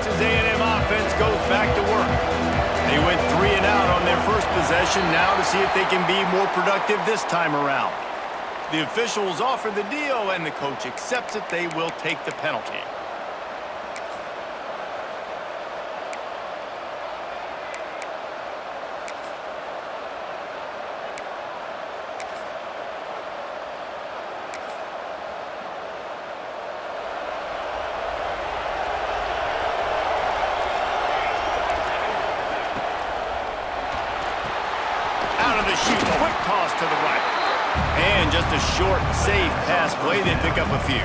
Texas A&M offense goes back to work. They went 3 and out on their first possession, now to see if they can be more productive this time around. The officials offer the deal, and the coach accepts it. They will take the penalty. Out of the chute, quick toss to the right. And just a short, safe pass play. They pick up a few.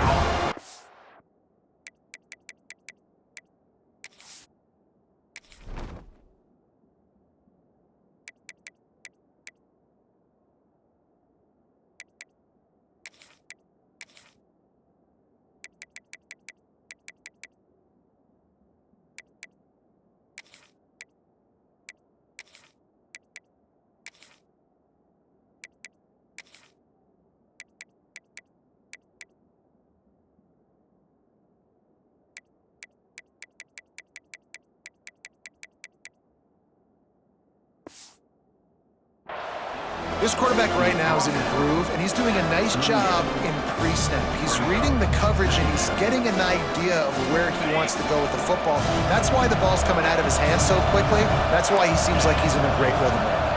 This quarterback right now is in a groove, and he's doing a nice job in pre-snap. He's reading the coverage, and he's getting an idea of where he wants to go with the football. That's why the ball's coming out of his hands so quickly. That's why he seems like he's in a great rhythm right now.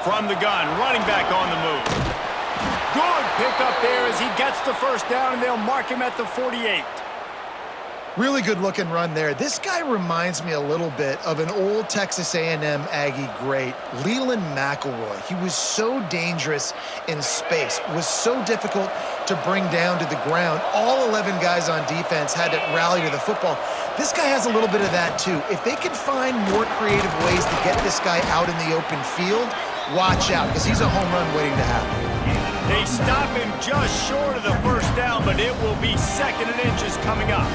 From the gun, running back on the move. Good pickup there as he gets the first down, and they'll mark him at the 48. Really good-looking run there. This guy reminds me a little bit of an old Texas A&M Aggie great, Leland McElroy. He was so dangerous in space, was so difficult to bring down to the ground. All 11 guys on defense had to rally to the football. This guy has a little bit of that, too. If they can find more creative ways to get this guy out in the open field, watch out, because he's a home run waiting to happen. They stop him just short of the first down, but it will be 2nd and inches coming up.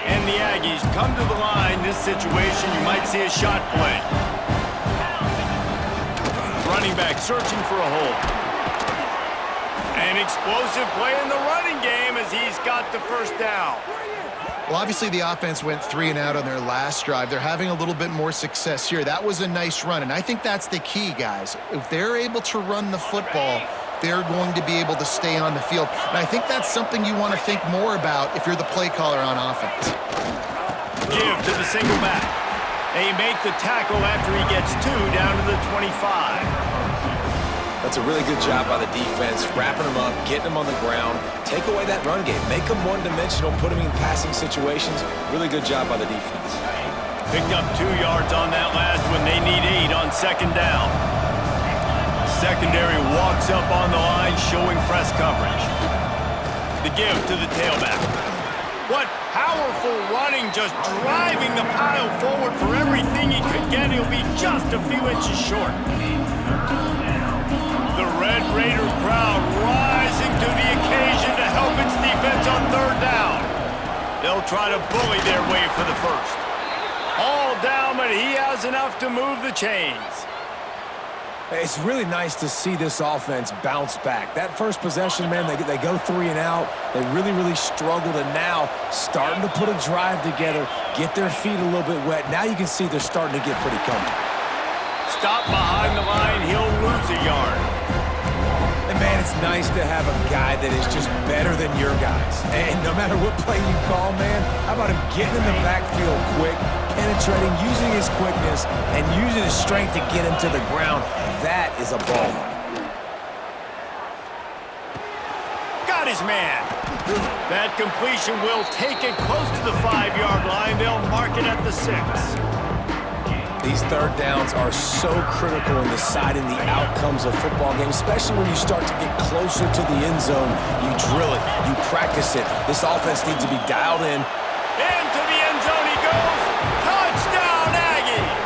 And the Aggies come to the line. This situation, you might see a shot play. Running back searching for a hole. An explosive play in the running game as he's got the first down. Well, obviously the offense went 3 and out on their last drive. They're having a little bit more success here. That was a nice run, and I think that's the key, guys. If they're able to run the football, they're going to be able to stay on the field. And I think that's something you want to think more about if you're the play caller on offense. Give to the single back. They make the tackle after he gets 2 down to the 25. That's a really good job by the defense, wrapping them up, getting them on the ground. Take away that run game. Make them one-dimensional, put them in passing situations. Really good job by the defense. Picked up 2 yards on that last one. They need 8 on 2nd down. Secondary walks up on the line, showing press coverage. The give to the tailback. What powerful running, just driving the pile forward for everything he could get. He'll be just a few inches short. The Red Raider crowd rising to the occasion to help its defense on 3rd down. They'll try to bully their way for the first. All down, but he has enough to move the chains. It's really nice to see this offense bounce back. That first possession, man, they go 3 and out. They really struggled, and now starting to put a drive together, get their feet a little bit wet. Now you can see they're starting to get pretty comfortable. Stop behind the line, he'll lose a yard. And, man, it's nice to have a guy that is just better than your guys. And no matter what play you call, man, how about him getting in the backfield quick, penetrating, using his quickness, and using his strength to get him to the ground. That is a ball. Got his man. That completion will take it close to the 5-yard line. They'll mark it at the 6. These 3rd downs are so critical in deciding the outcomes of football games, especially when you start to get closer to the end zone. You drill it, you practice it. This offense needs to be dialed in. Into the end zone he goes. Touchdown, Aggies!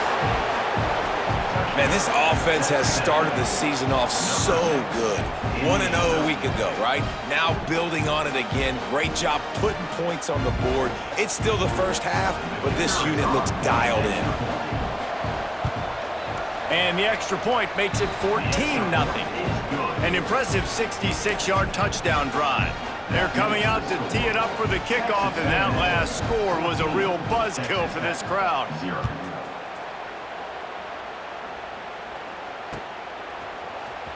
Man, this offense has started the season off so good. 1-0 a week ago, right? Now building on it again. Great job putting points on the board. It's still the first half, but this unit looks dialed in. And the extra point makes it 14-0. An impressive 66-yard touchdown drive. They're coming out to tee it up for the kickoff, and that last score was a real buzzkill for this crowd.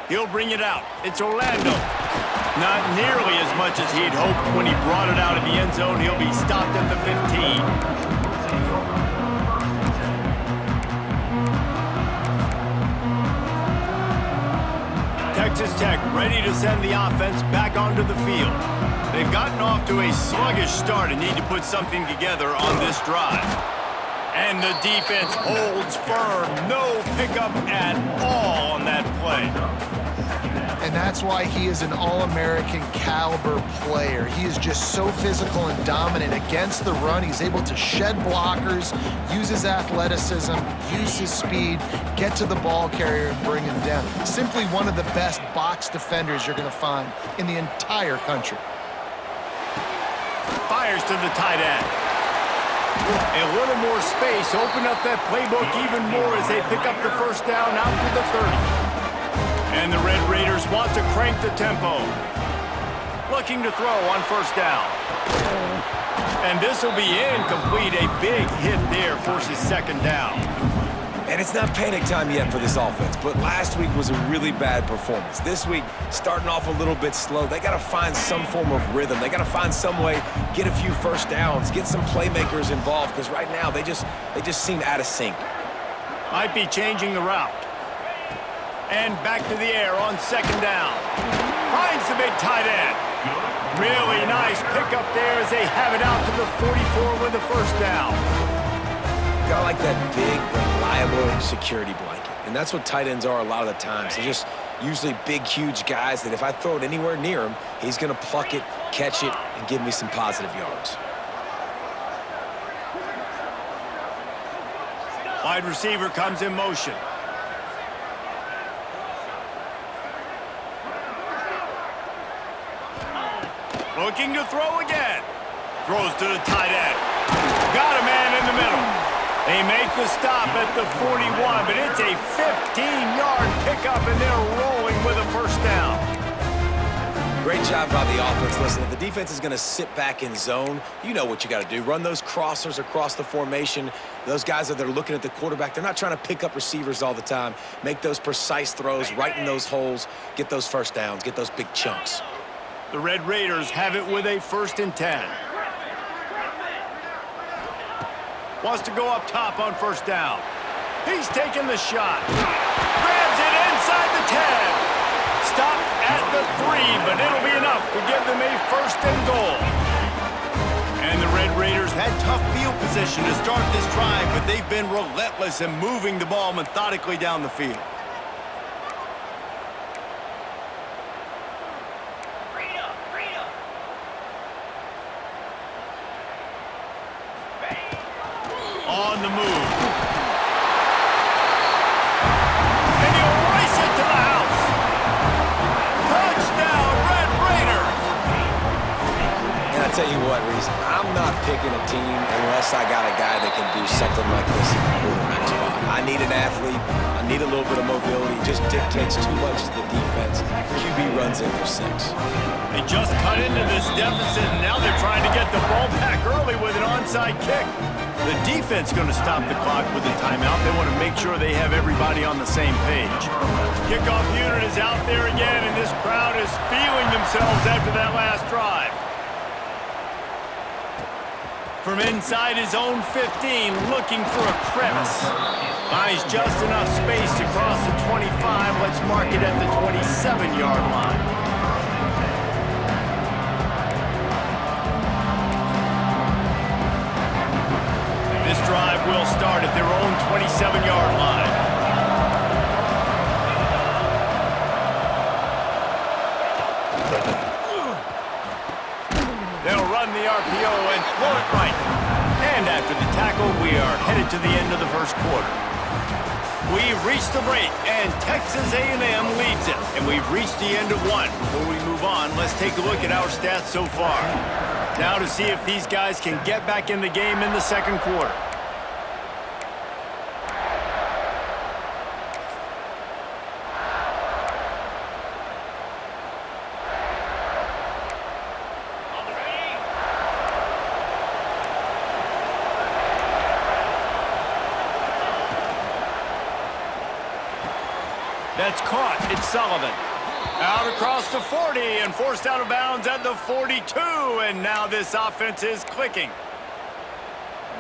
He'll bring it out. It's Orlando. Not nearly as much as he'd hoped when he brought it out of the end zone. He'll be stopped at the 15. Texas Tech ready to send the offense back onto the field. They've gotten off to a sluggish start and need to put something together on this drive. And the defense holds firm. No pickup at all on that play. And that's why he is an All-American caliber player. He is just so physical and dominant against the run. He's able to shed blockers, use his athleticism, use his speed, get to the ball carrier and bring him down. Simply one of the best box defenders you're going to find in the entire country. Fires to the tight end. A little more space, open up that playbook even more as they pick up the first down out to the 30. And the Red Raiders want to crank the tempo. Looking to throw on first down. And this will be incomplete. A big hit there forces second down. And it's not panic time yet for this offense, but last week was a really bad performance. This week, starting off a little bit slow. They got to find some form of rhythm. They got to find some way, get a few first downs, get some playmakers involved, because right now they just seem out of sync. Might be changing the route. And back to the air on second down. Finds the big tight end. Really nice pickup there as they have it out to the 44 with the first down. Got like that big, reliable security blanket. And that's what tight ends are a lot of the times. They're just usually big, huge guys that if I throw it anywhere near him, he's going to pluck it, catch it, and give me some positive yards. Wide receiver comes in motion. Looking to throw again. Throws to the tight end. Got a man in the middle. They make the stop at the 41, but it's a 15-yard pickup, and they're rolling with a first down. Great job by the offense. Listen, if the defense is going to sit back in zone, you know what you got to do. Run those crossers across the formation. Those guys that are looking at the quarterback, they're not trying to pick up receivers all the time. Make those precise throws, right in those holes, get those first downs, get those big chunks. The Red Raiders have it with a 1st and 10. Wants to go up top on first down. He's taking the shot. Grabs it inside the 10. Stopped at the 3, but it'll be enough to give them a 1st and goal. And the Red Raiders had tough field position to start this drive, but they've been relentless in moving the ball methodically down the field. On the move. And he'll race it to the house. Touchdown, Red Raiders. And I tell you what, Reese, I'm not picking a team unless I got a guy that can do something like this in the quarterback spot. I need an athlete. I need a little bit of mobility. It just dictates too much to the defense. QB runs in for 6. They just cut into this deficit, and now they're trying to get the ball back early with an onside kick. The defense going to stop the clock with a timeout. They want to make sure they have everybody on the same page. Kickoff unit is out there again, and this crowd is feeling themselves after that last drive. From inside his own 15, looking for a crevice. Buys just enough space to cross the 25. Let's mark it at the 27-yard line. This drive will start at their own 27-yard line. They'll run the RPO and throw it right. And after the tackle, we are headed to the end of the first quarter. We've reached the break, and Texas A&M leads it. And we've reached the end of one. Before we move on, let's take a look at our stats so far. Now to see if these guys can get back in the game in the second quarter. That's caught. It's Sullivan. Out across the 40 and forced out of bounds at the 42. And now this offense is clicking.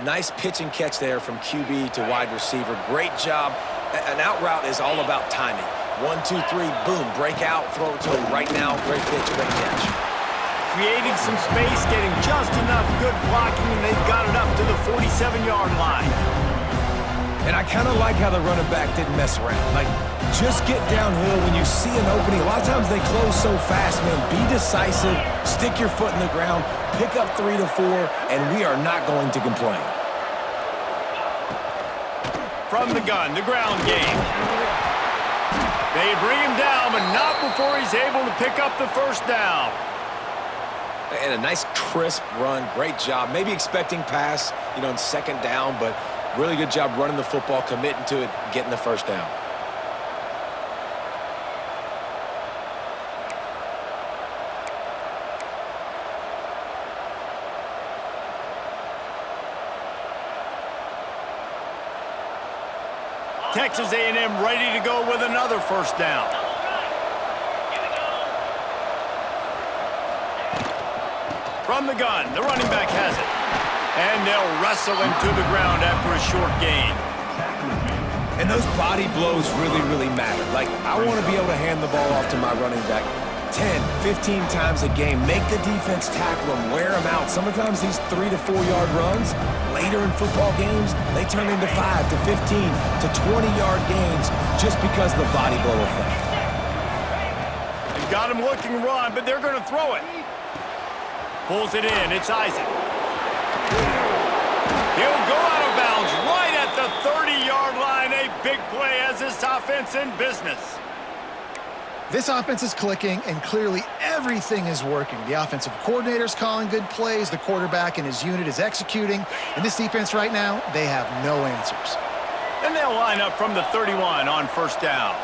Nice pitch and catch there from QB to wide receiver. Great job. An out route is all about timing. 1, 2, 3, boom, break out, throw it to him right now. Great pitch, great catch. Creating some space, getting just enough good blocking, and they've got it up to the 47-yard line. And I kind of like how the running back didn't mess around. Like, just get downhill when you see an opening. A lot of times they close so fast, man. Be decisive, stick your foot in the ground, pick up 3 to 4, and we are not going to complain. From the gun, the ground game. They bring him down, but not before he's able to pick up the first down. And a nice crisp run, great job. Maybe expecting pass, in second down, but really good job running the football, committing to it, getting the first down. Texas A&M ready to go with another first down. From the gun, the running back has it. And they'll wrestle him to the ground after a short gain. And those body blows really, really matter. Like, I want to be able to hand the ball off to my running back 10, 15 times a game. Make the defense tackle him, wear him out. Sometimes these 3 to 4 yard runs, later in football games, they turn into 5 to 15 to 20-yard gains just because of the body blow effect. They've got him looking to run, but they're going to throw it. Pulls it in. It's Isaac. He'll go out of bounds right at the 30-yard line. A big play as this offense in business. This offense is clicking, and clearly everything is working. The offensive coordinator's calling good plays. The quarterback and his unit is executing. And this defense right now, they have no answers. And they'll line up from the 31 on first down.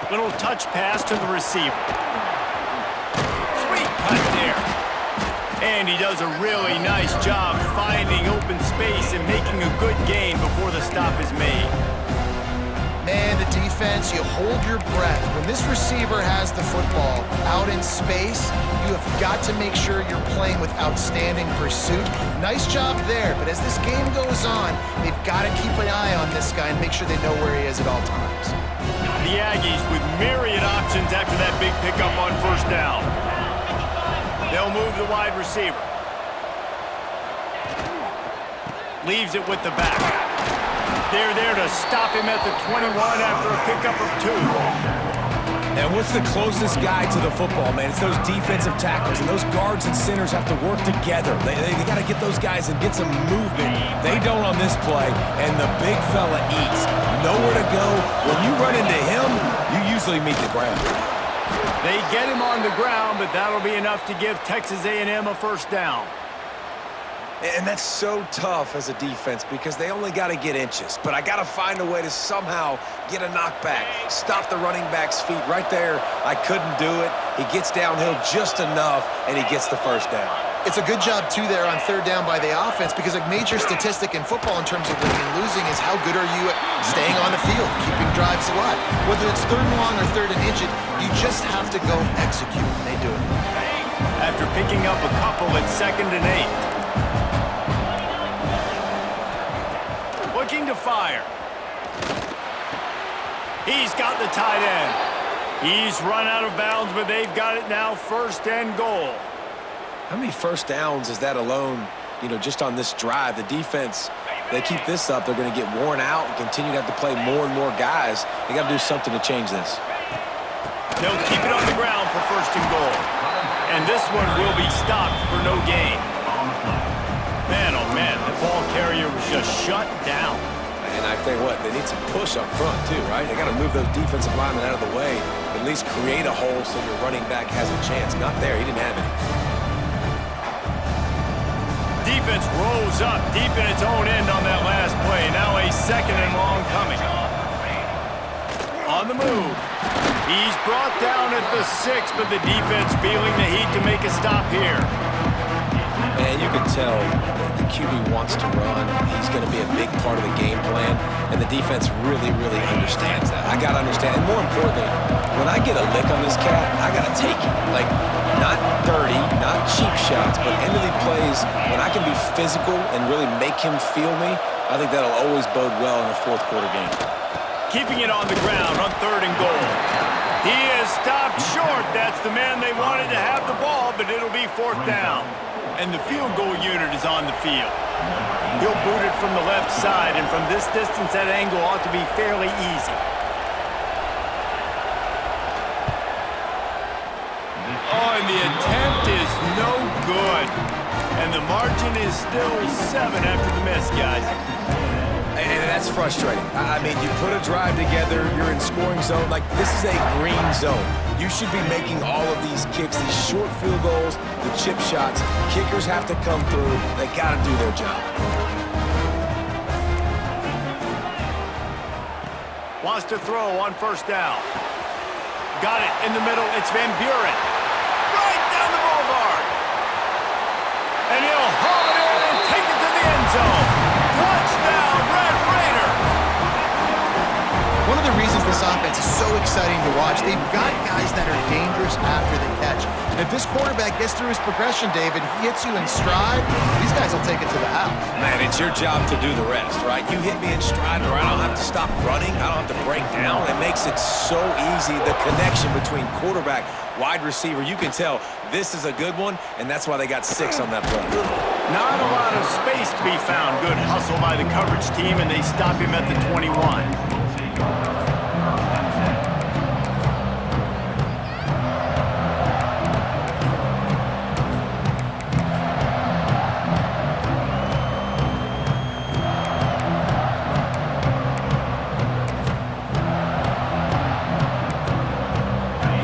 Little touch pass to the receiver. Sweet cut there. And he does a really nice job finding open space and making a good gain before the stop is made. Man, the defense, you hold your breath. When this receiver has the football out in space, you have got to make sure you're playing with outstanding pursuit. Nice job there, but as this game goes on, they've got to keep an eye on this guy and make sure they know where he is at all times. The Aggies with myriad options after that big pickup on first down. They'll move the wide receiver. Leaves it with the back. They're there to stop him at the 21 after a pickup of 2. And what's the closest guy to the football, man? It's those defensive tackles, and those guards and centers have to work together. They got to get those guys and get some movement. They don't on this play, and the big fella eats. Nowhere to go. When you run into him, you usually meet the ground. They get him on the ground, but that'll be enough to give Texas A&M a first down. And that's so tough as a defense because they only got to get inches. But I got to find a way to somehow get a knockback, stop the running back's feet right there. I couldn't do it. He gets downhill just enough, and he gets the first down. It's a good job, too, there on third down by the offense because a major statistic in football in terms of winning and losing is how good are you at staying on the field, keeping drives alive. Whether it's third and long or third and inch, you just have to go execute, and they do it. After picking up a couple at 2nd and 8. Looking to fire. He's got the tight end. He's run out of bounds, but they've got it now 1st and goal. How many first downs is that alone, just on this drive? The defense, they keep this up, they're going to get worn out and continue to have to play more and more guys. They got to do something to change this. They'll keep it on the ground for 1st and goal. And this one will be stopped for no gain. Man, oh man, the ball carrier was just shut down. And I tell you what, they need some push up front too, right? They got to move those defensive linemen out of the way, at least create a hole so your running back has a chance. Not there, he didn't have any. Defense rolls up deep in its own end on that last play. Now a 2nd and long coming. On the move. He's brought down at the 6, but the defense feeling the heat to make a stop here. And you can tell the QB wants to run, he's going to be a big part of the game plan, and the defense really, really understands that. I got to understand, and more importantly, when I get a lick on this cat, I got to take it. Like, not dirty, not cheap shots, but end of the plays, when I can be physical and really make him feel me, I think that'll always bode well in a fourth quarter game. Keeping it on the ground on 3rd and goal. He is stopped short. That's the man they wanted to have the ball, but it'll be 4th down. And the field goal unit is on the field. He'll boot it from the left side, and from this distance, that angle ought to be fairly easy. Oh, and the attempt is no good. And the margin is still 7 after the miss, guys. And that's frustrating. I mean, you put a drive together, you're in scoring zone. Like, this is a green zone. You should be making all of these kicks, these short field goals, the chip shots. Kickers have to come through. They got to do their job. Wants to throw on 1st down. Got it in the middle. It's Van Buren. Right down the boulevard. And he'll haul it in and take it to the end zone. Touchdown, Red Raiders! One of the reasons this offense is so exciting to watch, they've got guys that are dangerous after the catch. And if this quarterback gets through his progression, David, he hits you in stride, these guys will take it to the house. Man, it's your job to do the rest, right? You hit me in stride, or I don't have to stop running. I don't have to break down. It makes it so easy, the connection between quarterback, wide receiver. You can tell this is a good one, and that's why they got 6 on that play. Not a lot of space to be found. Good hustle by the coverage team, and they stop him at the 21.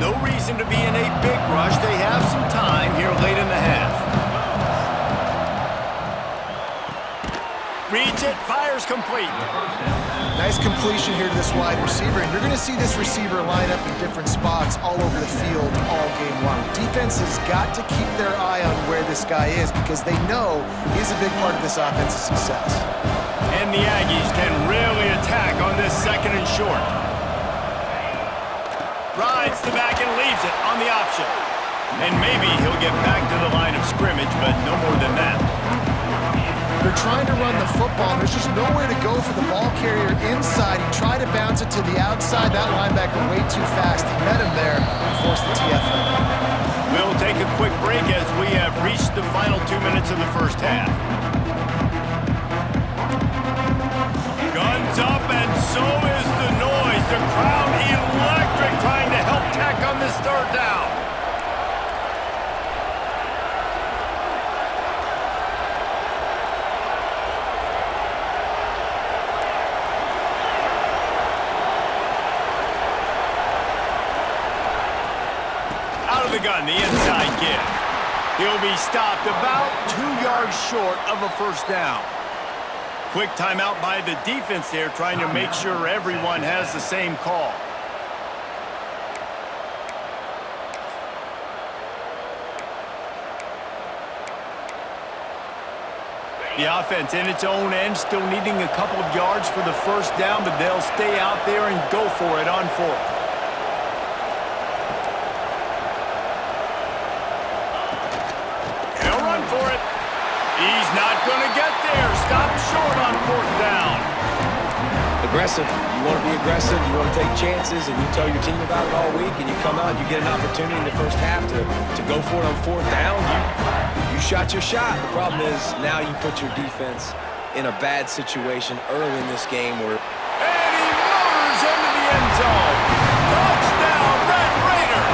No reason to be in a big rush. They have some time here late in the half. Reads it, fires complete. Nice completion here to this wide receiver, and you're going to see this receiver line up in different spots all over the field all game long. Defense has got to keep their eye on where this guy is because they know he's a big part of this offense's success. And the Aggies can really attack on this 2nd and short. Rides the back and leaves it on the option. And maybe he'll get back to the line of scrimmage, but no more than that. They're trying to run the football. There's just nowhere to go for the ball carrier inside. He tried to bounce it to the outside. That linebacker way too fast. He met him there and forced the TFL. We'll take a quick break as we have reached the final 2 minutes of the 1st half. Guns up, and so is the noise. The crowd electric, trying to help tack on this 3rd down. Out of the gun, the inside give. He'll be stopped about 2 yards short of a 1st down. Quick timeout by the defense there, trying to make sure everyone has the same call. The offense in its own end, still needing a couple of yards for the 1st down, but they'll stay out there and go for it on 4th. He'll run for it. He's not going to get there. Stop short on 4th down. Aggressive. You want to be aggressive. You want to take chances, and you tell your team about it all week, and you come out, you get an opportunity in the 1st half to go for it on 4th down. You shot your shot. The problem is now you put your defense in a bad situation early in this game where... And he motors into the end zone. Touchdown, Red Raiders!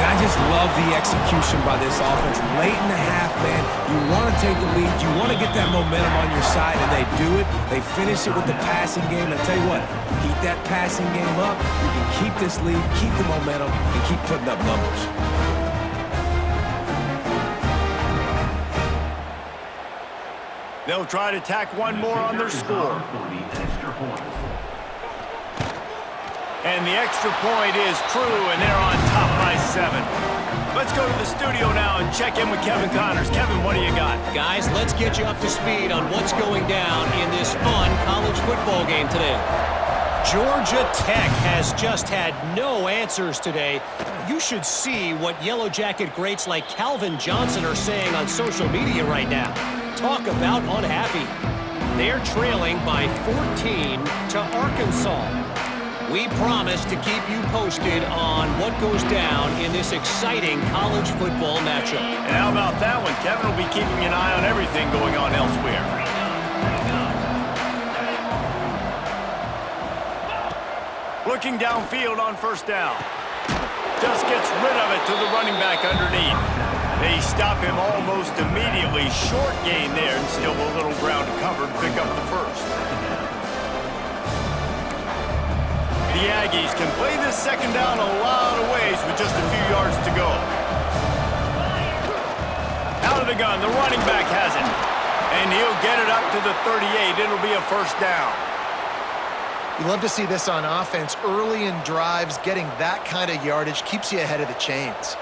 And I just love the execution by this offense. Late in the half, man, you want to take the lead. You want to get that momentum on your side, and they do it. They finish it with the passing game. I tell you what, keep that passing game up. You can keep this lead, keep the momentum, and keep putting up numbers. They'll try to tack one more on their score. And the extra point is true, and they're on top by 7. Let's go to the studio now and check in with Kevin Connors. Kevin, what do you got? Guys, let's get you up to speed on what's going down in this fun college football game today. Georgia Tech has just had no answers today. You should see what Yellow Jacket greats like Calvin Johnson are saying on social media right now. Talk about unhappy. They're trailing by 14 to Arkansas. We promise to keep you posted on what goes down in this exciting college football matchup. And how about that one? Kevin will be keeping an eye on everything going on elsewhere. Looking downfield on first down. Just gets rid of it to the running back underneath. They stop him almost immediately. Short gain there and still a little ground to cover to pick up the first. The Aggies can play this second down a lot of ways with just a few yards to go. Out of the gun, the running back has it. And he'll get it up to the 38. It'll be a first down. You love to see this on offense. Early in drives, getting that kind of yardage keeps you ahead of the chains.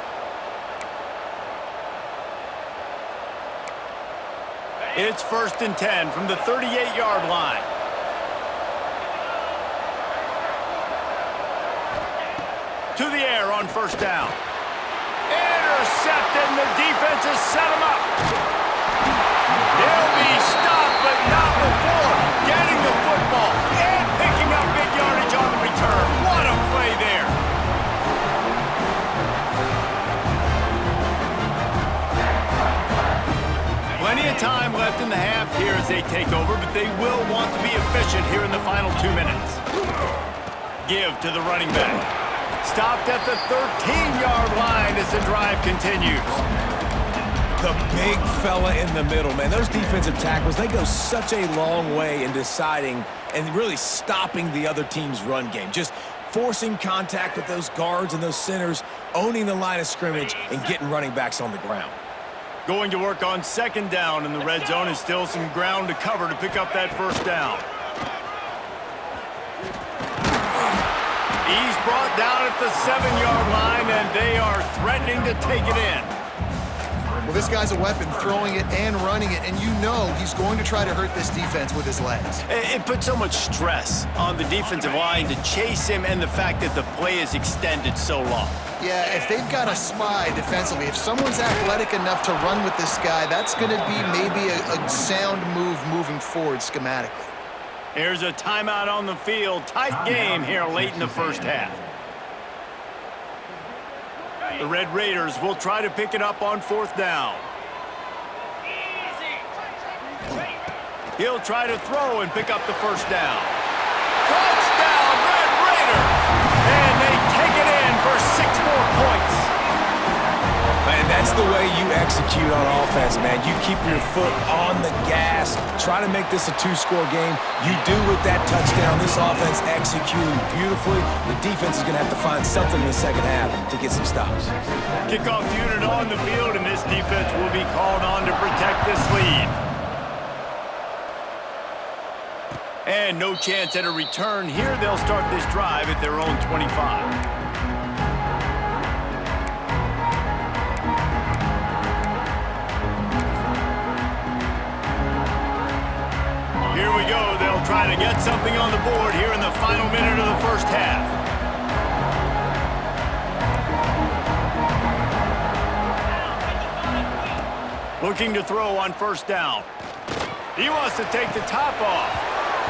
It's 1st and 10 from the 38-yard line. To the air on first down. Intercepted, and the defense has set him up. They'll be stopped, but not before getting the football and picking up big yardage on the return. What a play there. Plenty of time left in the half here as they take over, but they will want to be efficient here in the final 2 minutes. Give to the running back. Stopped at the 13-yard line as the drive continues. The big fella in the middle, man. Those defensive tackles, they go such a long way in deciding and really stopping the other team's run game. Just forcing contact with those guards and those centers, owning the line of scrimmage, and getting running backs on the ground. Going to work on second down in the red zone is still some ground to cover to pick up that first down. He's brought down at the 7-yard line, and they are threatening to take it in. Well, this guy's a weapon, throwing it and running it, and you know he's going to try to hurt this defense with his legs. It puts so much stress on the defensive line to chase him and the fact that the play is extended so long. Yeah, if they've got a spy defensively, if someone's athletic enough to run with this guy, that's going to be maybe a sound move moving forward schematically. Here's a timeout on the field. Tight game here late in the first half. The Red Raiders will try to pick it up on fourth down. He'll try to throw and pick up the first down. Touchdown, Red Raiders! And they take it in for 6 more points. Man, that's the way you execute on offense, man. You keep your foot on the gas, try to make this a 2-score game. You do with that touchdown. This offense executing beautifully. The defense is going to have to find something in the second half to get some stops. Kickoff unit on the field, and this defense will be called on to protect this lead. And no chance at a return here. They'll start this drive at their own 25. Here we go. They'll try to get something on the board here in the final minute of the first half. Looking to throw on first down. He wants to take the top off.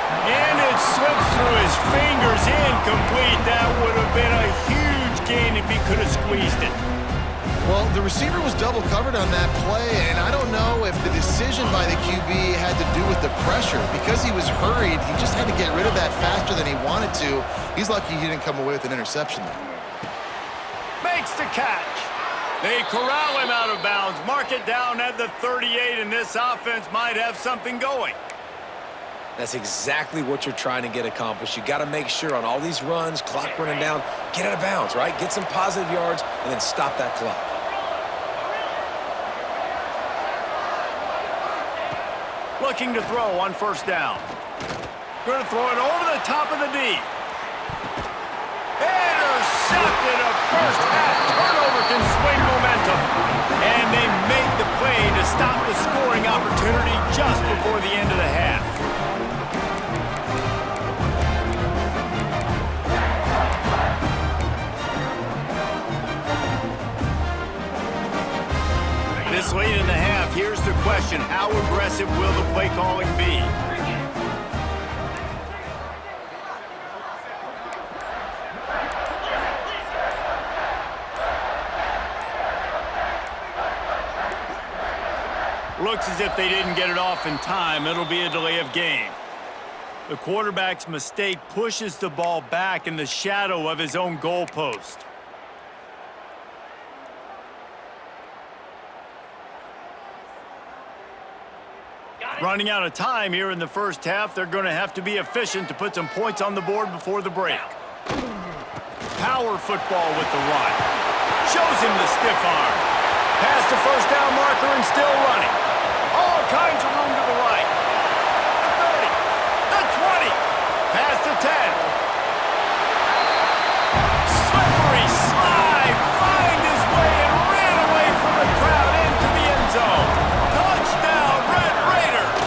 And it slips through his fingers, incomplete. That would have been a huge gain if he could have squeezed it. Well, the receiver was double covered on that play, and I don't know if the decision by the QB had to do with the pressure. Because he was hurried, he just had to get rid of that faster than he wanted to. He's lucky he didn't come away with an interception there. Makes the catch. They corral him out of bounds, mark it down at the 38, and this offense might have something going. That's exactly what you're trying to get accomplished. You got to make sure on all these runs, clock running down, get out of bounds, right? Get some positive yards, and then stop that clock. Looking to throw on first down. Going to throw it over the top of the D. Intercepted. A first-half turnover can swing momentum. And they made the play to stop the scoring opportunity just before the end of the half. This late in the half, here's the question. How aggressive will the play calling be? Looks as if they didn't get it off in time. It'll be a delay of game. The quarterback's mistake pushes the ball back in the shadow of his own goalpost. Running out of time here in the first half, they're going to have to be efficient to put some points on the board before the break. Power football with the run. Shows him the stiff arm. Past the first down marker and still running. All kinds of room to the right. The 30, the 20, past the 10. Slippery slide, find his way and ran away from the crowd into the end zone. Touchdown, Red Raiders.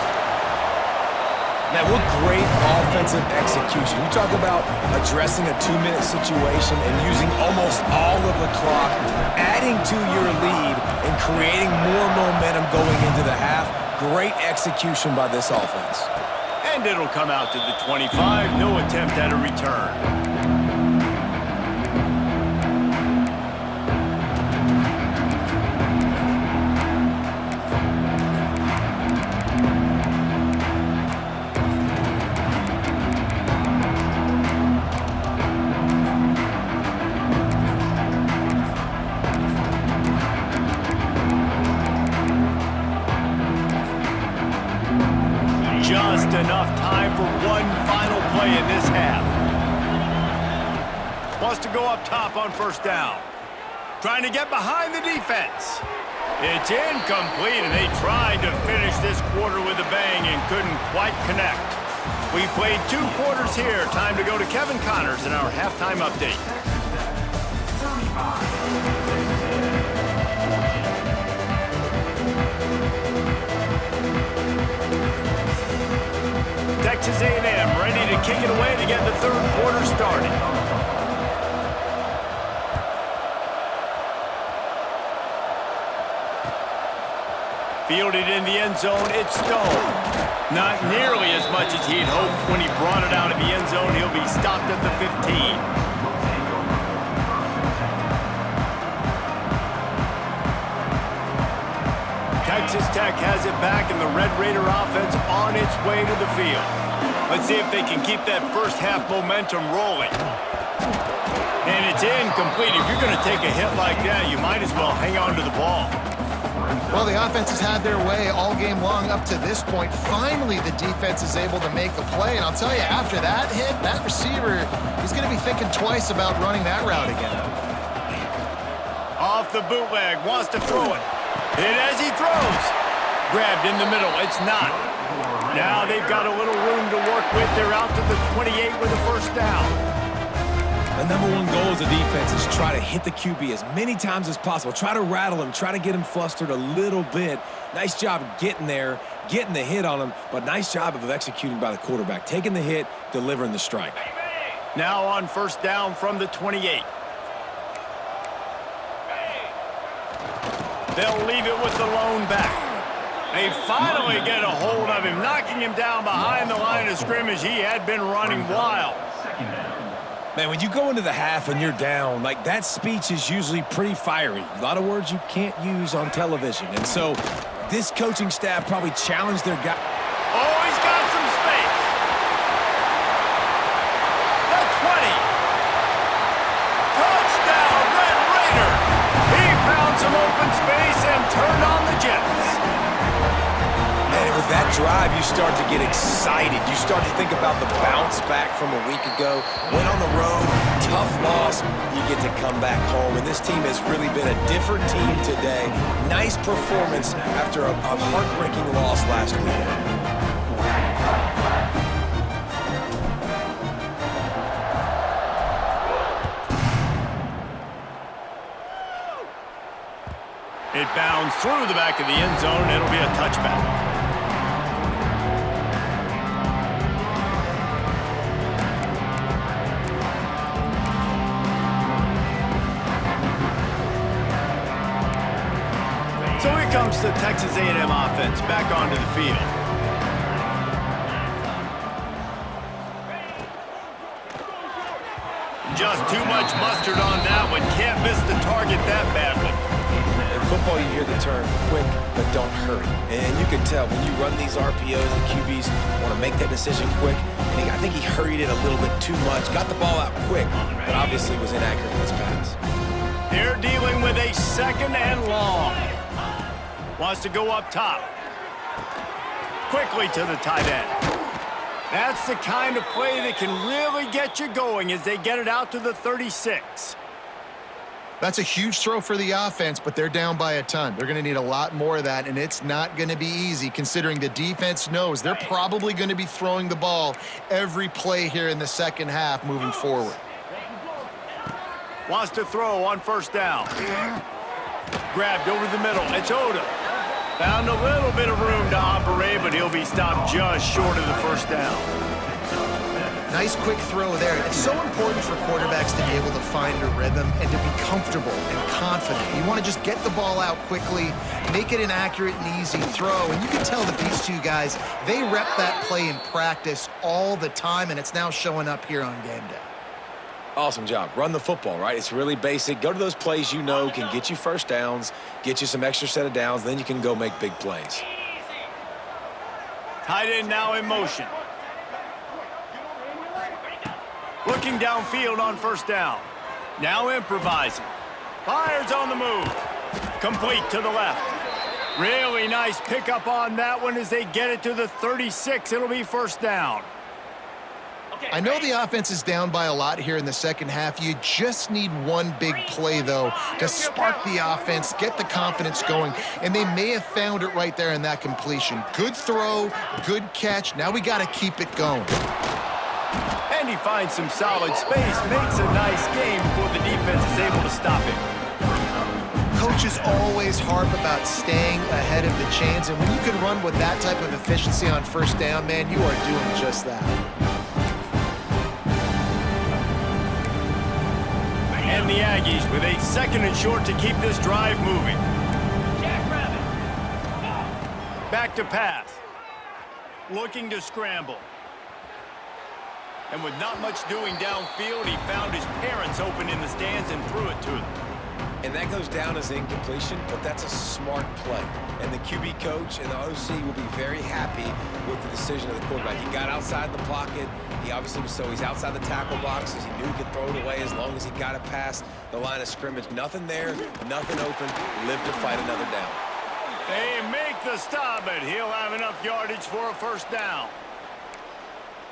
Man, what great offensive execution. You talk about addressing a 2-minute situation and using almost all of the clock, adding to your lead and creating more momentum going into the half. Great execution by this offense. And it'll come out to the 25. No attempt at a return. Just enough time for one final play in this half. Wants to go up top on first down. Trying to get behind the defense. It's incomplete, and they tried to finish this quarter with a bang and couldn't quite connect. We've played 2 quarters here. Time to go to Kevin Connors in our halftime update. Texas A&M ready to kick it away to get the third quarter started. Fielded in the end zone, it's Stone. Not nearly as much as he'd hoped when he brought it out of the end zone. He'll be stopped at the 15. Texas Tech has it back, and the Red Raider offense on its way to the field. Let's see if they can keep that first half momentum rolling. And it's incomplete. If you're going to take a hit like that, you might as well hang on to the ball. Well, the offense has had their way all game long up to this point. Finally, the defense is able to make a play. And I'll tell you, after that hit, that receiver is going to be thinking twice about running that route again. Off the bootleg, wants to throw it. Hit as he throws. Grabbed in the middle. It's not. Now they've got a little room to work with. They're out to the 28 with a first down. The number one goal as a defense is try to hit the QB as many times as possible. Try to rattle him. Try to get him flustered a little bit. Nice job getting there, getting the hit on him, but nice job of executing by the quarterback. Taking the hit, delivering the strike. Now on first down from the 28. They'll leave it with the lone back. They finally get a hold of him, knocking him down behind the line of scrimmage. He had been running wild. Man, when you go into the half and you're down, like that speech is usually pretty fiery. A lot of words you can't use on television. And so this coaching staff probably challenged their guy. Oh, he's got some space. The 20. Touchdown, Red Raiders. He found some open space and turned on the Jets. Man, with that drive, you start to get excited. You start to think about the bounce back from a week ago. Went on the road, tough loss. You get to come back home. And this team has really been a different team today. Nice performance after a heartbreaking loss last week. through the back of the end zone. It'll be a touchback. So here comes the Texas A&M offense back onto the field. Just too much mustard on that one. Can't miss the target that badly. In football, you hear the term quick, but don't hurry. And you can tell when you run these RPOs, the QBs want to make that decision quick. And I think he hurried it a little bit too much. Got the ball out quick, but obviously was inaccurate in his pass. They're dealing with a 2nd and long. Wants to go up top. Quickly to the tight end. That's the kind of play that can really get you going as they get it out to the 36. That's a huge throw for the offense, but they're down by a ton. They're going to need a lot more of that, and it's not going to be easy considering the defense knows they're probably going to be throwing the ball every play here in the second half moving forward. Wants to throw on 1st down. Grabbed over the middle. It's Odom. Found a little bit of room to operate, but he'll be stopped just short of the 1st down. Nice quick throw there. It's so important for quarterbacks to be able to find a rhythm and to be comfortable and confident. You want to just get the ball out quickly, make it an accurate and easy throw. And you can tell that these two guys, they rep that play in practice all the time, and it's now showing up here on game day. Awesome job. Run the football, right? It's really basic. Go to those plays you know can get you 1st downs, get you some extra set of downs, then you can go make big plays. Tight end now in motion. Looking downfield on 1st down. Now improvising. Fires on the move. Complete to the left. Really nice pickup on that one as they get it to the 36. It'll be 1st down. I know the offense is down by a lot here in the second half. You just need one big play, though, to spark the offense, get the confidence going, and they may have found it right there in that completion. Good throw, good catch. Now we got to keep it going. And he finds some solid space, makes a nice game before the defense is able to stop it. Coaches always harp about staying ahead of the chains, and when you can run with that type of efficiency on 1st down, man, you are doing just that. And the Aggies with a 2nd and short to keep this drive moving. Back to pass. Looking to scramble. And with not much doing downfield, he found his parents open in the stands and threw it to them. And that goes down as incompletion, but that's a smart play. And the QB coach and the OC will be very happy with the decision of the quarterback. He got outside the pocket. He obviously was he's outside the tackle boxes. He knew he could throw it away as long as he got it past the line of scrimmage. Nothing there, nothing open. Live to fight another down. They make the stop, but he'll have enough yardage for a 1st down.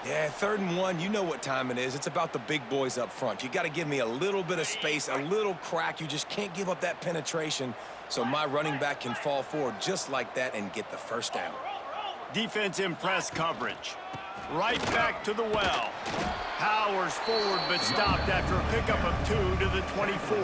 Yeah, 3rd and 1, you know what time it is. It's about the big boys up front. You got to give me a little bit of space, a little crack. You just can't give up that penetration so my running back can fall forward just like that and get the 1st down. Defense in press coverage. Right back to the well. Powers forward but stopped after a pickup of 2 to the 24.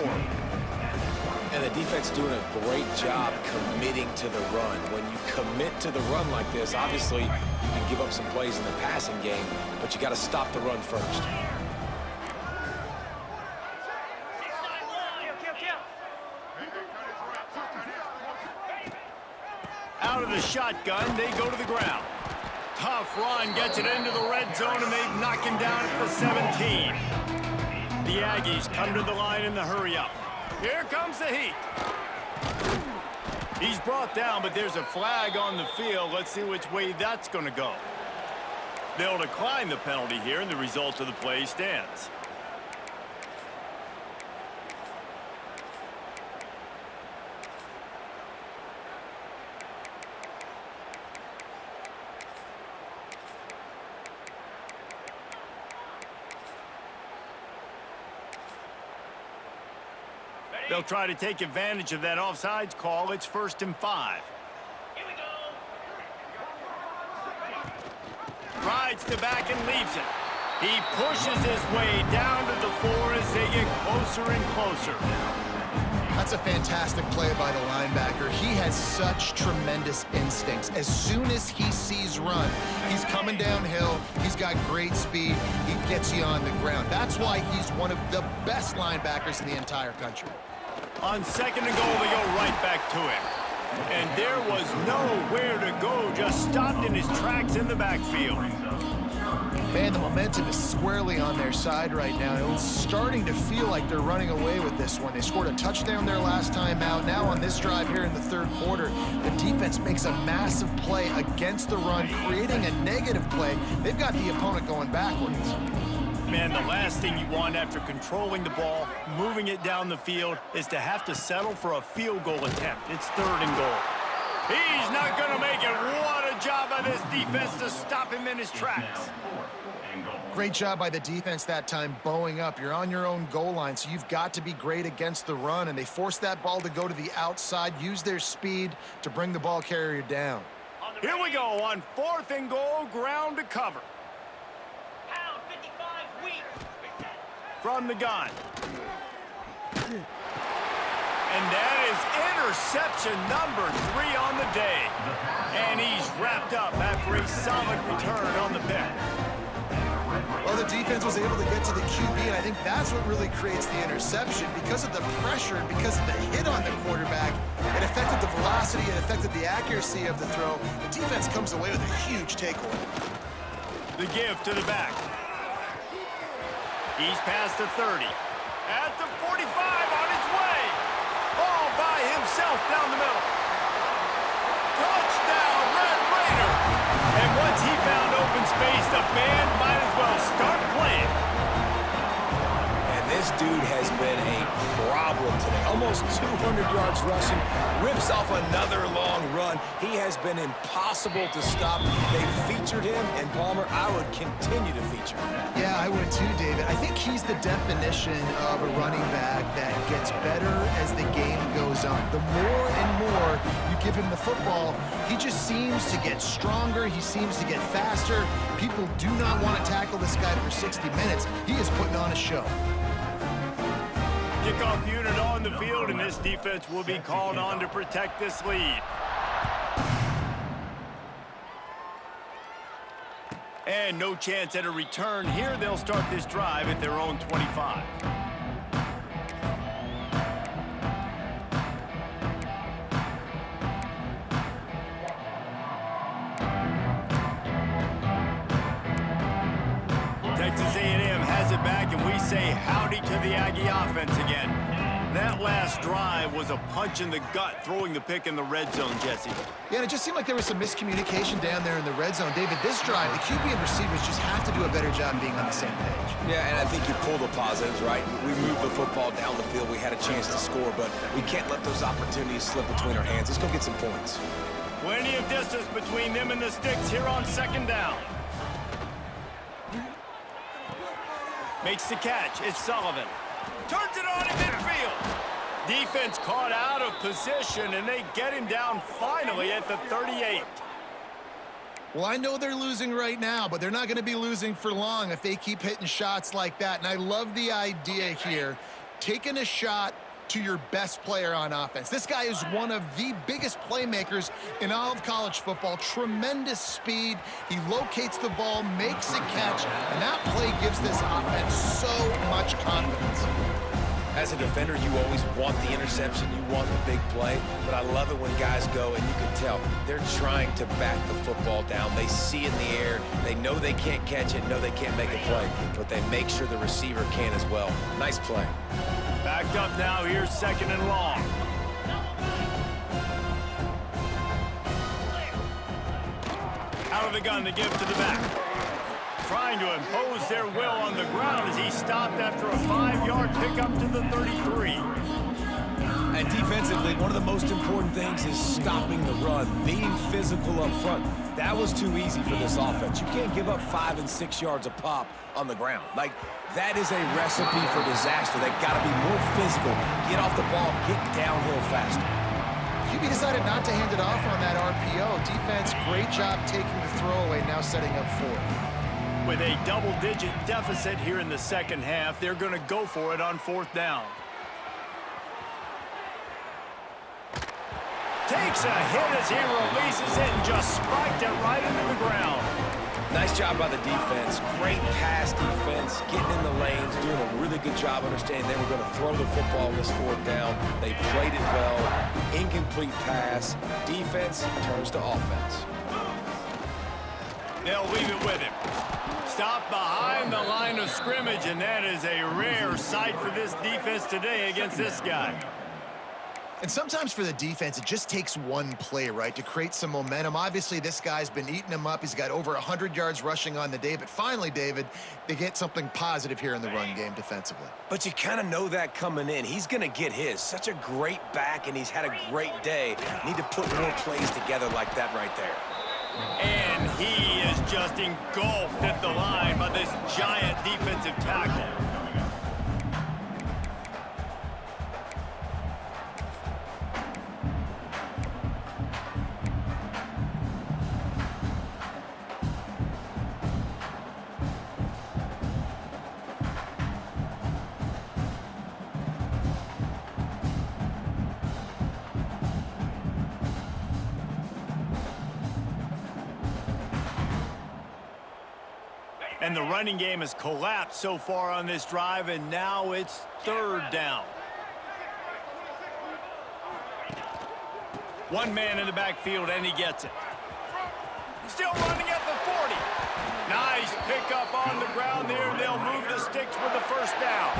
And the defense doing a great job committing to the run. When you commit to the run like this, obviously you can give up some plays in the passing game, but you got to stop the run first. Out of the shotgun, they go to the ground. Tough run, gets it into the red zone, and they knock him down at the 17. The Aggies come to the line in the hurry-up. Here comes the heat. He's brought down, but there's a flag on the field. Let's see which way that's going to go. They'll decline the penalty here, and the result of the play stands. They'll try to take advantage of that offsides call. It's 1st and 5. Here we go. Rides to back and leaves it. He pushes his way down to the 4 as they get closer and closer. That's a fantastic play by the linebacker. He has such tremendous instincts. As soon as he sees run, he's coming downhill. He's got great speed. He gets you on the ground. That's why he's one of the best linebackers in the entire country. On 2nd and goal, they go right back to him. And there was nowhere to go, just stopped in his tracks in the backfield. Man, the momentum is squarely on their side right now. It's starting to feel like they're running away with this one. They scored a touchdown their last time out. Now on this drive here in the 3rd quarter, the defense makes a massive play against the run, creating a negative play. They've got the opponent going backwards. Man, the last thing you want after controlling the ball, moving it down the field, is to have to settle for a field goal attempt. It's 3rd and goal. He's not going to make it. What a job by this defense to stop him in his tracks. Great job by the defense that time, bowing up. You're on your own goal line, so you've got to be great against the run, and they forced that ball to go to the outside, use their speed to bring the ball carrier down. Here we go on 4th and goal, ground to cover. Pound 55 weak. From the gun. And that is interception number 3 on the day. And he's wrapped up after a solid return on the pick. Well, the defense was able to get to the QB, and I think that's what really creates the interception. Because of the pressure and because of the hit on the quarterback, it affected the velocity, it affected the accuracy of the throw. The defense comes away with a huge takeaway. The give to the back. He's past the 30. At the 45, on his way. All by himself down the middle. Touchdown, Red Raider! And once he found open space, the band might as well start playing. And this dude has been a problem today. Almost 200 yards rushing, rips off another long run. He has been impossible to stop. They've featured him, and Palmer, I would continue to feature him. Yeah, I would too, David. I think he's the definition of a running back that gets better as the game goes on. The more and more you give him the football, he just seems to get stronger. He seems to get faster. People do not want to tackle this guy for 60 minutes. He is putting on a show. Kickoff unit on the field, and this defense will be called on to protect this lead. And no chance at a return here. They'll start this drive at their own 25. Texas A&M has it back, and we say howdy to the Aggie offense again. That last drive was a punch in the gut, throwing the pick in the red zone, Jesse. Yeah, and it just seemed like there was some miscommunication down there in the red zone. David, this drive, the QB and receivers just have to do a better job being on the same page. Yeah, and I think you pull the positives, right? We moved the football down the field. We had a chance to score, but we can't let those opportunities slip between our hands. Let's go get some points. Plenty of distance between them and the sticks here on 2nd down. Makes the catch. It's Sullivan. Turns it on in midfield. Defense caught out of position, and they get him down finally at the 38. Well, I know they're losing right now, but they're not going to be losing for long if they keep hitting shots like that. And I love the idea here, taking a shot to your best player on offense. This guy is one of the biggest playmakers in all of college football. Tremendous speed. He locates the ball, makes a catch, and that play gives this offense so much confidence. As a defender, you always want the interception, you want the big play, but I love it when guys go, and you can tell, they're trying to back the football down. They see it in the air, they know they can't catch it, know they can't make a play, but they make sure the receiver can as well. Nice play. Backed up now, here's 2nd and long. Out of the gun, the give to the back. Trying to impose their will on the ground as he stopped after a 5-yard pickup to the 33. And defensively, one of the most important things is stopping the run, being physical up front. That was too easy for this offense. You can't give up 5 and 6 yards a pop on the ground. Like, that is a recipe for disaster. They got to be more physical, get off the ball, get downhill faster. QB decided not to hand it off on that RPO. Defense, great job taking the throwaway, now setting up 4th. With a double-digit deficit here in the second half, they're going to go for it on 4th down. Takes a hit as he releases it and just spiked it right into the ground. Nice job by the defense. Great pass defense, getting in the lanes, doing a really good job understanding they were going to throw the football on this fourth down. They played it well. Incomplete pass. Defense turns to offense. They'll leave it with him. Stop behind the line of scrimmage, and that is a rare sight for this defense today against this guy. And sometimes for the defense, it just takes one play, right, to create some momentum. Obviously, this guy's been eating him up. He's got over 100 yards rushing on the day. But finally, David, they get something positive here in the run game defensively. But you kind of know that coming in. He's going to get his. Such a great back, and he's had a great day. Need to put more plays together like that right there. And he is just engulfed at the line by this giant defensive tackle. And the running game has collapsed so far on this drive, and now it's third down. One man in the backfield, and he gets it. Still running at the 40. Nice pickup on the ground there. They'll move the sticks with the first down.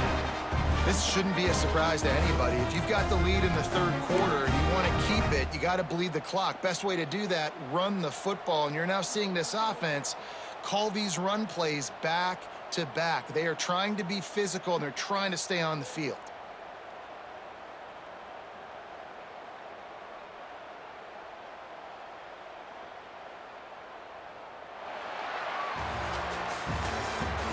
This shouldn't be a surprise to anybody. If you've got the lead in the third quarter and you want to keep it, you got to bleed the clock. Best way to do that, run the football. And you're now seeing this offense call these run plays back to back. They are trying to be physical, and they're trying to stay on the field.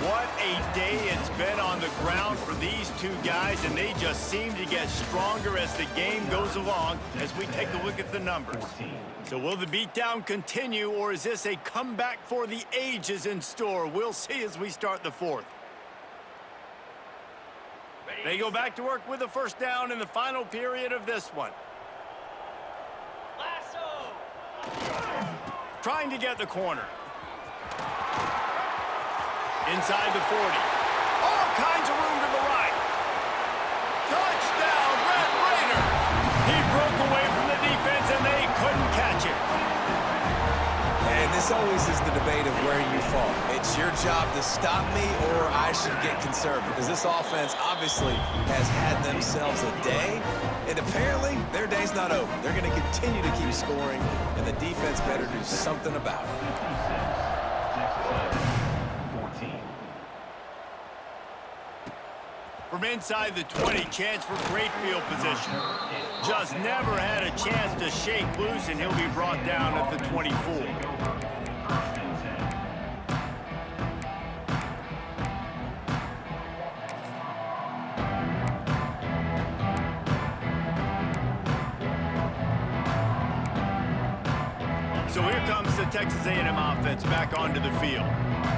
What a day it's been on the ground for these two guys, and they just seem to get stronger as the game goes along as we take a look at the numbers. So will the beatdown continue, or is this a comeback for the ages in store? We'll see as we start the fourth. They go back to work with the first down in the final period of this one. Lasso. Trying to get the corner. Inside the 40. All kinds of room to the right. Touchdown, Red Raider. He broke away from the defense, and they couldn't catch him. And this always is the debate of where you fall. It's your job to stop me, or I should get conserved, because this offense obviously has had themselves a day, and apparently their day's not over. They're going to continue to keep scoring, and the defense better do something about it. From inside the 20, chance for great field position. Just never had a chance to shake loose, and he'll be brought down at the 24. So here comes the Texas A&M offense back onto the field.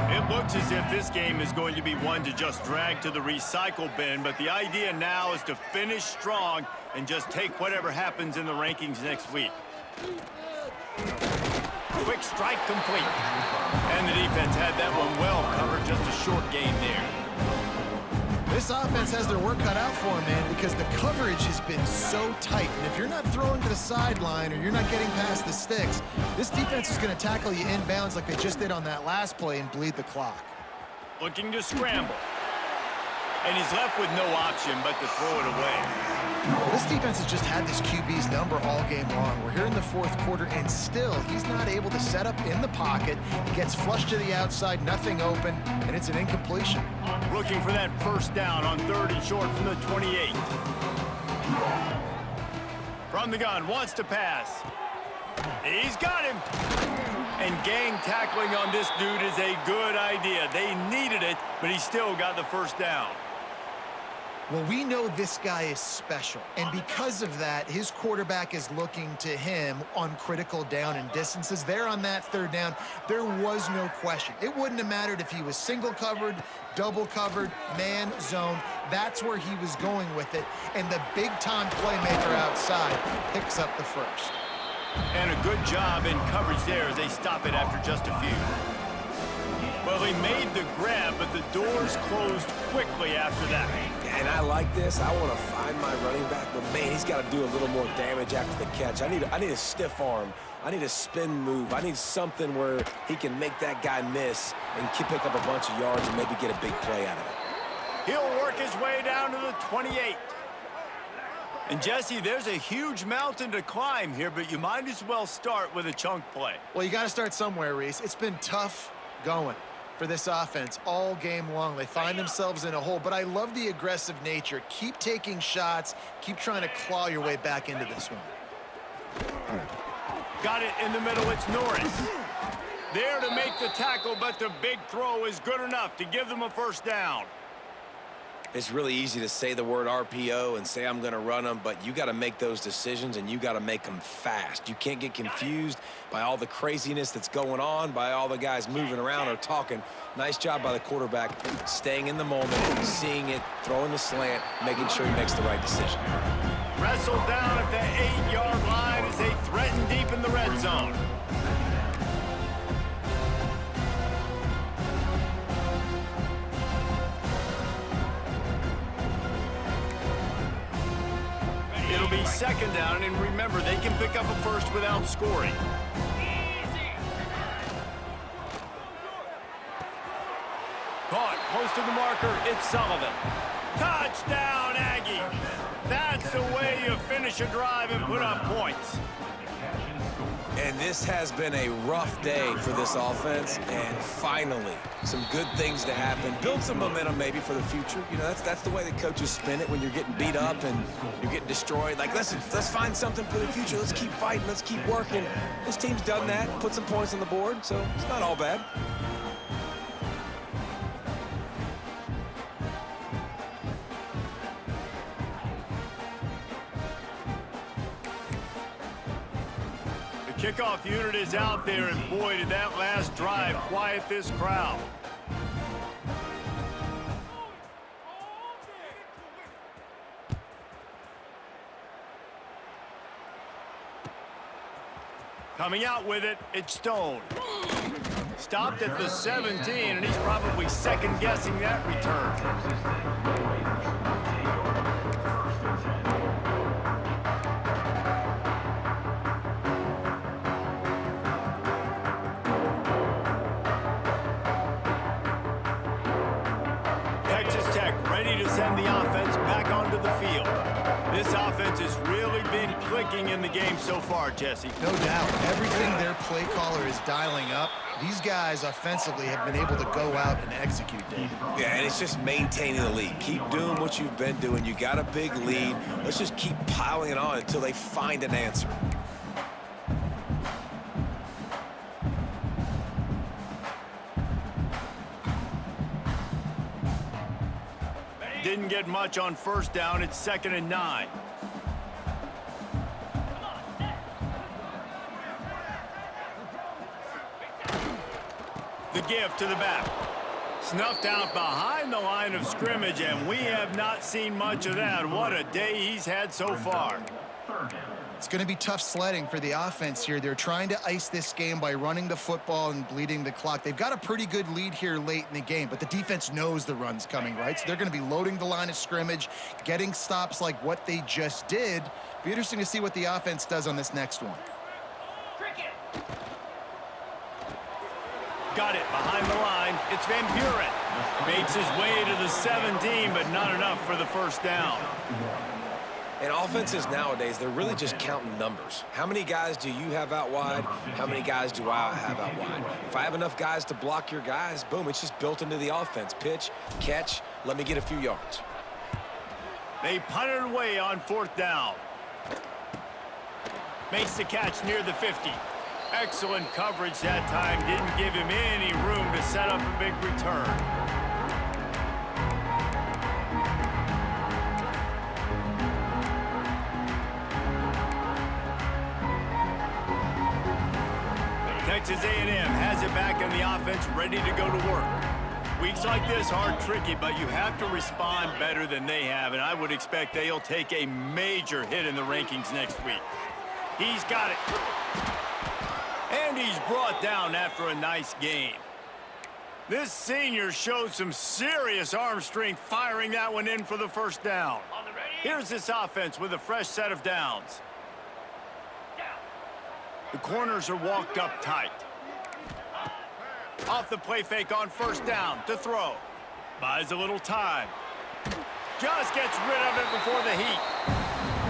It looks as if this game is going to be one to just drag to the recycle bin, but the idea now is to finish strong and just take whatever happens in the rankings next week. Quick strike complete. And the defense had that one well covered, just a short gain there. This offense has their work cut out for them, man, because the coverage has been so tight. And if you're not throwing to the sideline or you're not getting past the sticks, this defense is going to tackle you inbounds like they just did on that last play and bleed the clock. Looking to scramble. And he's left with no option but to throw it away. This defense has just had this QB's number all game long. We're here in the fourth quarter, and still he's not able to set up in the pocket. He gets flushed to the outside, nothing open, and it's an incompletion. Looking for that first down on 3rd and short from the 28. From the gun, wants to pass. He's got him. And gang tackling on this dude is a good idea. They needed it, but he still got the first down. Well, we know this guy is special, and because of that, his quarterback is looking to him on critical down and distances. There on that 3rd down, there was no question. It wouldn't have mattered if he was single covered, double covered, man, zone. That's where he was going with it, and the big-time playmaker outside picks up the first. And a good job in coverage there as they stop it after just a few. Well, they made the grab, but the doors closed quickly after that. And I like this. I want to find my running back, but man, he's got to do a little more damage after the catch. I need a stiff arm. I need a spin move. I need something where he can make that guy miss and pick up a bunch of yards and maybe get a big play out of it. He'll work his way down to the 28. And Jesse, there's a huge mountain to climb here, but you might as well start with a chunk play. Well, you got to start somewhere, Reese. It's been tough going for this offense all game long. They find themselves in a hole, but I love the aggressive nature. Keep taking shots. Keep trying to claw your way back into this one. Got it in the middle. It's Norris. There to make the tackle, but the big throw is good enough to give them a first down. It's really easy to say the word RPO and say I'm going to run them, but you got to make those decisions and you got to make them fast. You can't get confused by all the craziness that's going on, by all the guys moving around or talking. Nice job by the quarterback, staying in the moment, seeing it, throwing the slant, making sure he makes the right decision. Wrestled down at the 8-yard line as they threaten deep in the red zone. It'll be second down, and remember, they can pick up a first without scoring. Caught, close to the marker, it's Sullivan. Touchdown, Aggies! That's the way you finish a drive and put up points. And this has been a rough day for this offense, and finally, some good things to happen. Build some momentum maybe for the future. You know, that's the way the coaches spin it when you're getting beat up and you're getting destroyed. Like, listen, let's find something for the future. Let's keep fighting. Let's keep working. This team's done that, put some points on the board, so it's not all bad. Kickoff unit is out there, and boy, did that last drive quiet this crowd. Coming out with it, it's Stone. Stopped at the 17, and he's probably second-guessing that return. Ready to send the offense back onto the field. This offense has really been clicking in the game so far, Jesse. No doubt. Everything their play caller is dialing up, these guys offensively have been able to go out and execute, David. Yeah, and it's just maintaining the lead. Keep doing what you've been doing. You got a big lead. Let's just keep piling it on until they find an answer. Didn't get much on first down. It's 2nd and 9. The give to the back. Snuffed out behind the line of scrimmage, and we have not seen much of that. What a day he's had so far. It's going to be tough sledding for the offense here. They're trying to ice this game by running the football and bleeding the clock. They've got a pretty good lead here late in the game, but the defense knows the run's coming, right? So they're going to be loading the line of scrimmage, getting stops like what they just did. Be interesting to see what the offense does on this next one. Got it behind the line. It's Van Buren. Makes his way to the 17, but not enough for the first down. And offenses nowadays, they're really just counting numbers. How many guys do you have out wide? How many guys do I have out wide? If I have enough guys to block your guys, boom, it's just built into the offense. Pitch, catch, let me get a few yards. They punted away on 4th down. Makes the catch near the 50. Excellent coverage that time. Didn't give him any room to set up a big return. Texas A&M has it back in the offense, ready to go to work. Weeks like this are tricky, but you have to respond better than they have, and I would expect they'll take a major hit in the rankings next week. He's got it. And he's brought down after a nice gain. This senior showed some serious arm strength firing that one in for the first down. Here's this offense with a fresh set of downs. The corners are walked up tight. Off the play fake on first down to throw. Buys a little time. Just gets rid of it before the heat.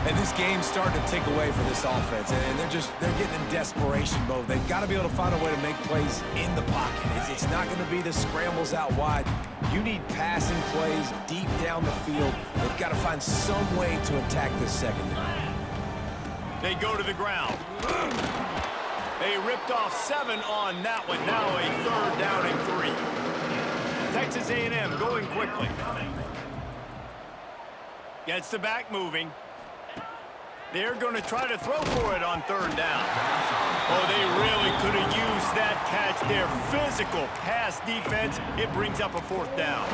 And this game's starting to take away for this offense, and they're getting in desperation mode. They've got to be able to find a way to make plays in the pocket. It's not going to be the scrambles out wide. You need passing plays deep down the field. They've got to find some way to attack this secondary. They go to the ground. They ripped off 7 on that one. Now a 3rd down and 3. Texas A&M going quickly. Gets the back moving. They're going to try to throw for it on 3rd down. Oh, they really could have used that catch there. Physical pass defense. It brings up a 4th down.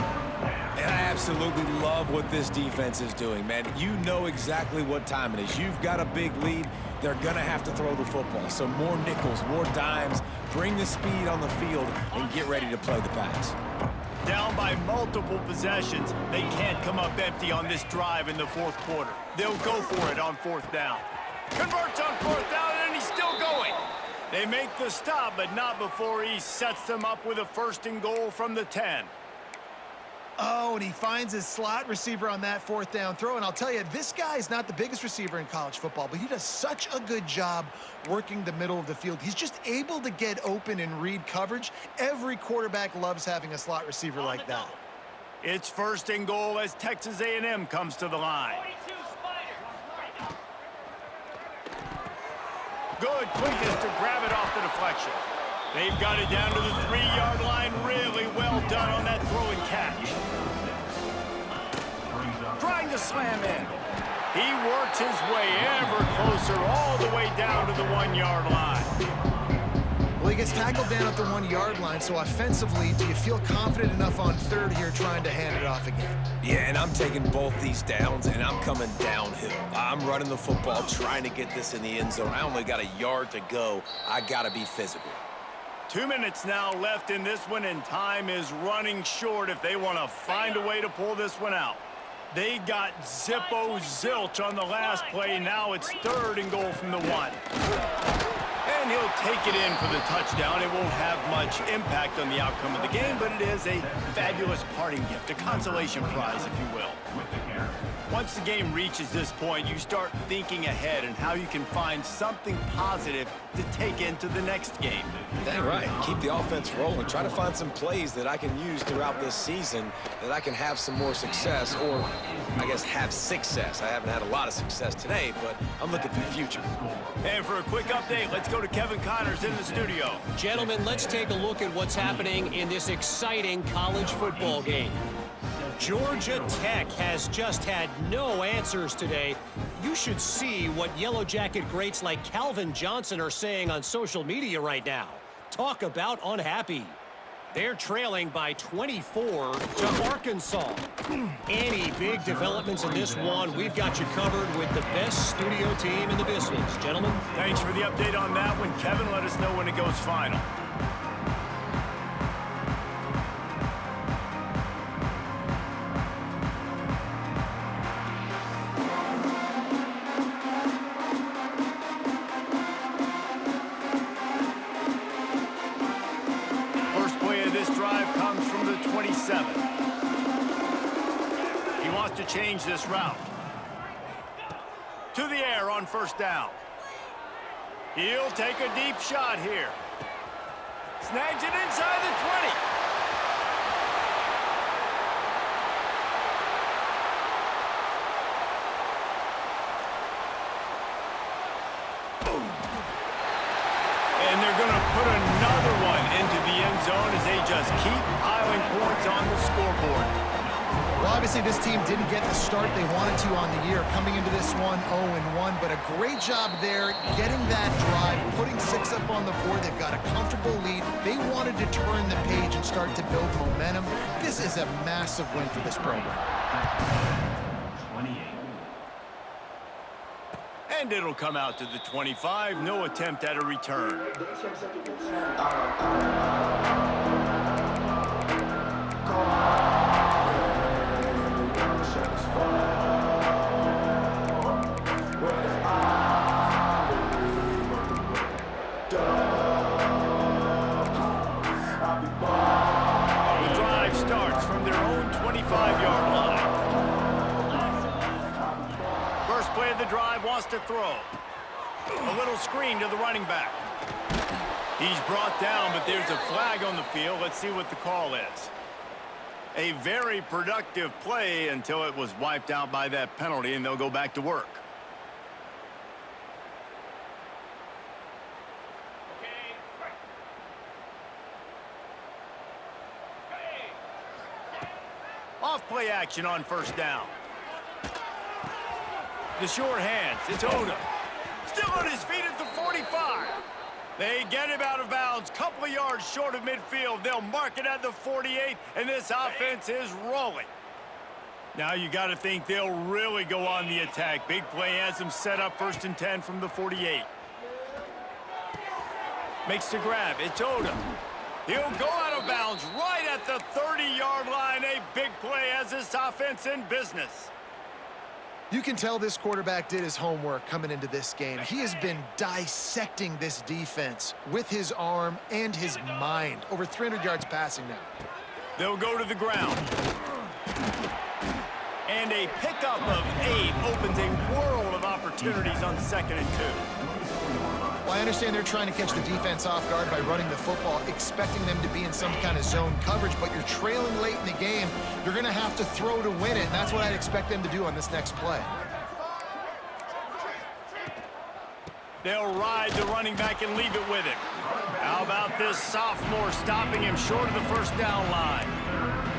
And I absolutely love what this defense is doing, man. You know exactly what time it is. You've got a big lead. They're going to have to throw the football. So more nickels, more dimes. Bring the speed on the field and get ready to play the pass. Down by multiple possessions. They can't come up empty on this drive in the 4th quarter. They'll go for it on 4th down. Converts on 4th down, and he's still going. They make the stop, but not before he sets them up with a 1st and goal from the 10. Oh, and he finds his slot receiver on that 4th down throw. And I'll tell you, this guy is not the biggest receiver in college football, but he does such a good job working the middle of the field. He's just able to get open and read coverage. Every quarterback loves having a slot receiver like that. It's 1st and goal as Texas A&M comes to the line. Good quickness to grab it off the deflection. They've got it down to the 3-yard line. Really well done on that throw and catch. Trying to slam in. He works his way ever closer all the way down to the 1-yard line. Well, he gets tackled down at the 1-yard line, so offensively, do you feel confident enough on 3rd here trying to hand it off again? Yeah, and I'm taking both these downs, and I'm coming downhill. I'm running the football, trying to get this in the end zone. I only got a yard to go. I got to be physical. 2 minutes now left in this one, and time is running short if they want to find a way to pull this one out. They got Zippo zilch on the last play. Now it's 3rd and goal from the 1. And he'll take it in for the touchdown. It won't have much impact on the outcome of the game, but it is a fabulous parting gift, a consolation prize, if you will. Once the game reaches this point, you start thinking ahead and how you can find something positive to take into the next game. Dang right. Keep the offense rolling. Try to find some plays that I can use throughout this season that I can have some more success, or I guess have success. I haven't had a lot of success today, but I'm looking for the future. And for a quick update, let's go to Kevin Connors in the studio. Gentlemen, let's take a look at what's happening in this exciting college football game. Georgia Tech has just had no answers today. You should see what Yellow Jacket greats like Calvin Johnson are saying on social media right now. Talk about unhappy. They're trailing by 24 to Arkansas. Any big developments in this one, we've got you covered with the best studio team in the business. Gentlemen. Thanks for the update on that one, Kevin. Let us know when it goes final. He wants to change this route. To the air on 1st down. He'll take a deep shot here. Snags it inside the 20. And they're going to put another one into the end zone as they just keep piling points on the scoreboard. Well, obviously this team didn't get the start they wanted to on the year, coming into this one 0-1, but a great job there getting that drive, putting 6 up on the board. They've got a comfortable lead. They wanted to turn the page and start to build momentum. This is a massive win for this program. And it'll come out to the 25. No attempt at a return. The drive starts from their own 25-yard line. First play of the drive wants to throw. A little screen to the running back. He's brought down, but there's a flag on the field. Let's see what the call is. A very productive play until it was wiped out by that penalty, and they'll go back to work. Off play action on first down. The short hands. It's Odom. Still on his feet at the 45. They get him out of bounds. Couple of yards short of midfield. They'll mark it at the 48, and this offense is rolling. Now you got to think they'll really go on the attack. Big play has them set up 1st and 10 from the 48. Makes the grab. It's Odom. He'll go out of bounds right at the 30-yard line. A big play has this offense in business. You can tell this quarterback did his homework coming into this game. He has been dissecting this defense with his arm and his mind. Over 300 yards passing now. They'll go to the ground. And a pickup of 8 opens a world of opportunities on 2nd and 2. Well, I understand they're trying to catch the defense off guard by running the football, expecting them to be in some kind of zone coverage, but you're trailing late in the game. You're going to have to throw to win it, and that's what I'd expect them to do on this next play. They'll ride the running back and leave it with him. How about this sophomore stopping him short of the first down line?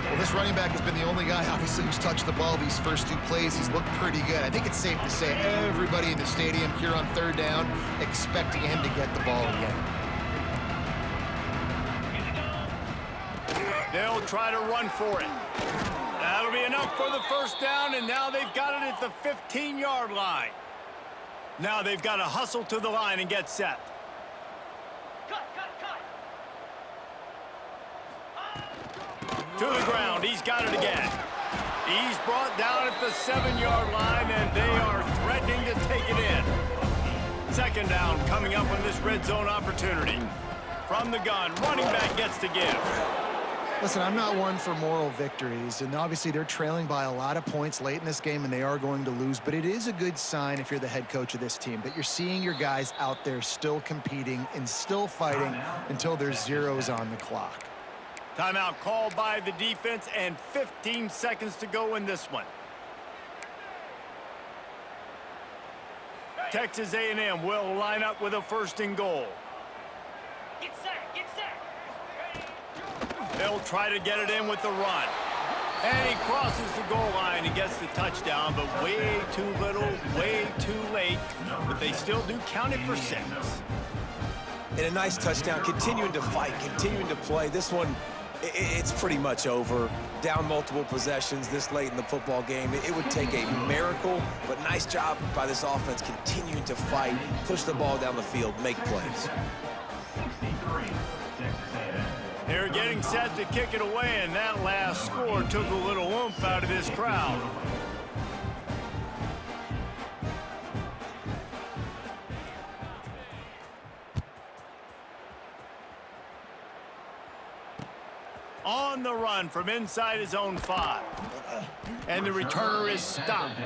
Well, this running back has been the only guy, obviously, who's touched the ball these first 2 plays. He's looked pretty good. I think it's safe to say everybody in the stadium here on 3rd down expecting him to get the ball again. They'll try to run for it. That'll be enough for the first down, and now they've got it at the 15-yard line. Now they've got to hustle to the line and get set. To the ground. He's got it again. He's brought down at the 7-yard line, and they are threatening to take it in. 2nd down coming up on this red zone opportunity. From the gun, running back gets to give. Listen, I'm not one for moral victories, and obviously they're trailing by a lot of points late in this game, and they are going to lose, but it is a good sign if you're the head coach of this team that you're seeing your guys out there still competing and still fighting until there's zeros on the clock. Timeout called by the defense, and 15 seconds to go in this one. Texas A&M will line up with a 1st and goal. Get set, get set. They'll try to get it in with the run. And he crosses the goal line and gets the touchdown, but way too little, way too late. But they still do count it for 6. And a nice touchdown, continuing to fight, continuing to play. This one, it's pretty much over. Down multiple possessions this late in the football game. It would take a miracle, but nice job by this offense continuing to fight, push the ball down the field, make plays. They're getting set to kick it away, and that last score took a little oomph out of this crowd. On the run from inside his own 5. And the returner is stopped.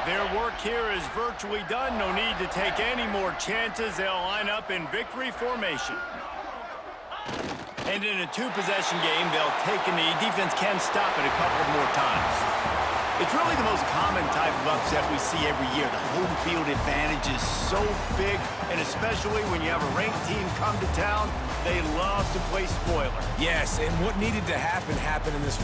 Their work here is virtually done. No need to take any more chances. They'll line up in victory formation. And in a 2-possession game, they'll take a knee. Defense can stop it a couple more times. It's really the most common type of upset we see every year. The home field advantage is so big, and especially when you have a ranked team come to town, they love to play spoiler. Yes, and what needed to happen happened in this